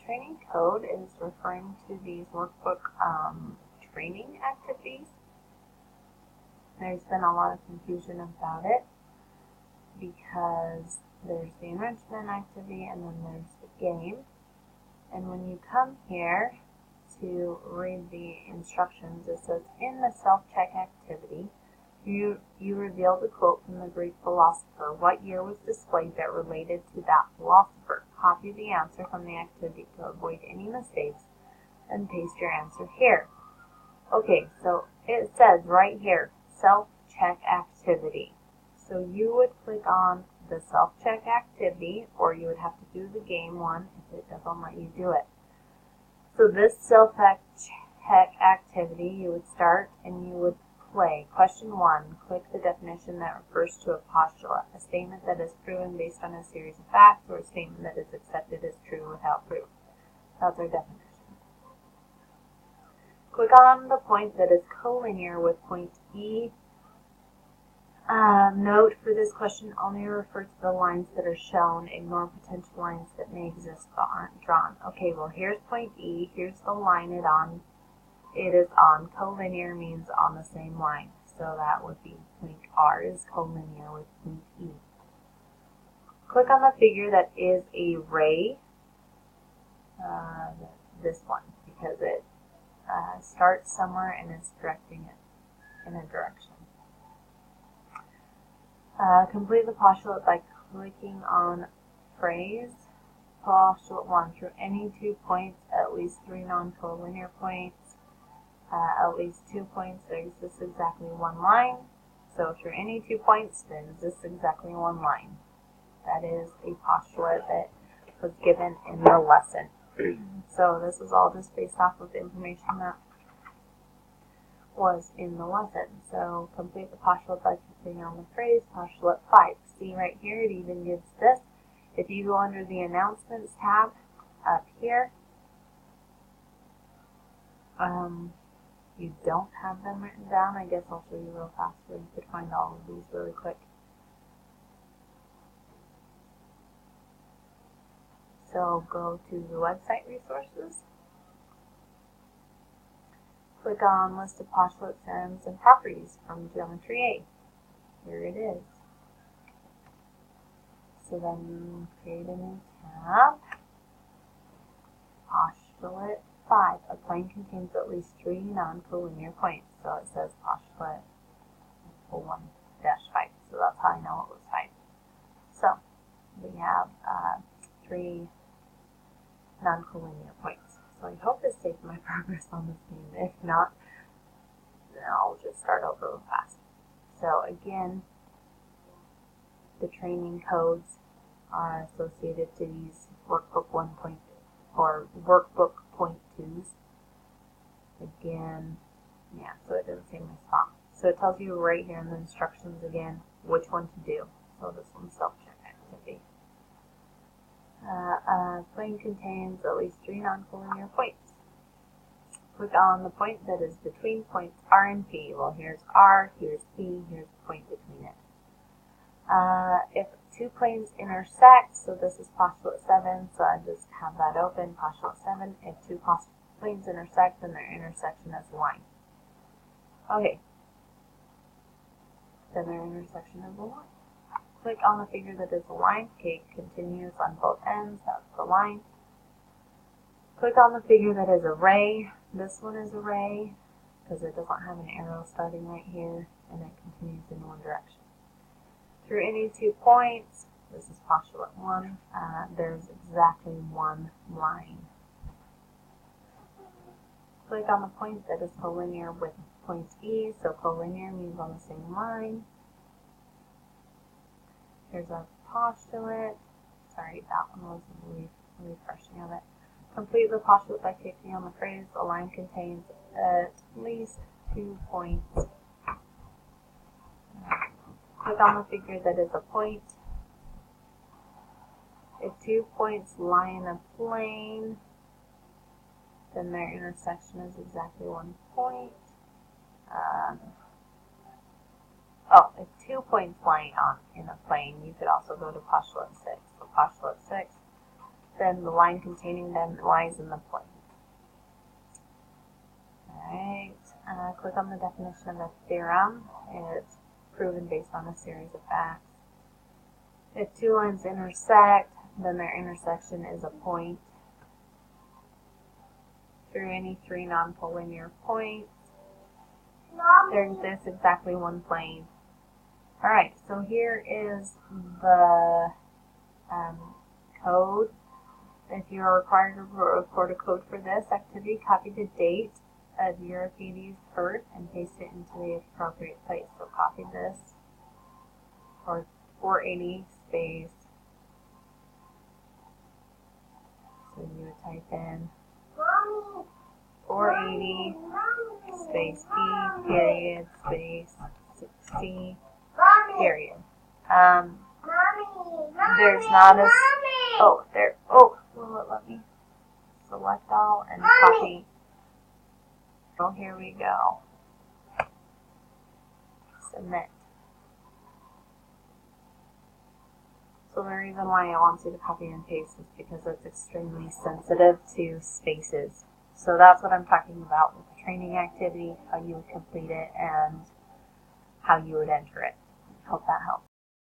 training code is referring to these workbook training activities. There's been a lot of confusion about it because there's the enrichment activity and then there's the game. And when you come here to read the instructions, it says, in the self-check activity, you reveal the quote from the Greek philosopher. What year was displayed that related to that philosopher? Copy the answer from the activity to avoid any mistakes and paste your answer here. Okay, so it says right here, self-check activity. So you would click on the self-check activity, or you would have to do the game one if it doesn't let you do it. So this self-check activity, you would start and you would play. Question 1, click the definition that refers to a postulate, a statement that is proven based on a series of facts, or a statement that is accepted as true without proof. That's our definition. Click on the point that is collinear with point E. Note for this question, only refer to the lines that are shown. Ignore potential lines that may exist but aren't drawn. Okay, well here's point E. Here's the line it is on. Collinear means on the same line. So that would be point R is collinear with point E. Click on the figure that is a ray. This one, because it starts somewhere and is directing it in a direction. Complete the postulate by clicking on phrase. Postulate 1, through any 2 points, at least 3 non-collinear points, at least 2 points, there exists exactly one line. So through any 2 points, there exists exactly one line. That is a postulate that was given in the lesson. So this is all just based off of the information that was in the lesson. So complete the postulate by clicking on the phrase. Postulate 5. See right here, it even gives this. If you go under the announcements tab up here, you don't have them written down. I guess I'll show you real fast so you could find all of these really quick. So go to the website resources. Click on List of Postulate Theorems and Properties from Geometry A. Here it is. So then create a new tab. Postulate 5. A plane contains at least 3 non-collinear points. So it says postulate 1-5. So that's how I know it was 5. So we have 3 non-collinear points. So I hope this takes my progress on this game. If not, then I'll just start over real fast. So again, the training codes are associated to these workbook 1 point or workbook point 2s. Again, yeah, so it doesn't say my spot. So it tells you right here in the instructions again which one to do. So this one's self-check activity. Plane contains at least 3 non-collinear points. Click on the point that is between points R and P. Well, here's R, here's P, here's the point between it. If 2 planes intersect, so this is postulate 7, so I just have that open, postulate 7. If 2 planes intersect, then their intersection is a line. Okay. Then their intersection is a line. Click on the figure that is a line. Okay, continues on both ends. That's the line. Click on the figure that is a ray. This one is a ray because it doesn't have an arrow starting right here, and it continues in one direction. Through any 2 points, this is postulate 1, there's exactly one line. Click on the point that is collinear with point E, so collinear means on the same line. Here's our postulate. Sorry, that one was refreshing of it. Complete the postulate by clicking on the phrase. A line contains at least 2 points. Click on the figure that is a point. If 2 points lie in a plane, then their intersection is exactly 1 point. If 2 points lying in a plane, you could also go to postulate 6. So postulate 6, then the line containing them lies in the plane. Alright, click on the definition of a theorem. It's proven based on a series of facts. If two lines intersect, then their intersection is a point through any three non-collinear points. There exists exactly one plane. Alright, so here is the code. If you are required to record a code for this activity, copy the date of Euripides' birth and paste it into the appropriate place. So copy this for 480 space. So you would type in 480 space B period space 60 period. There's not a will it let me select all and copy? Oh, here we go. Submit. So the reason why I want you to copy and paste is because it's extremely sensitive to spaces. So that's what I'm talking about with the training activity, how you would complete it, and how you would enter it. Hope that helps.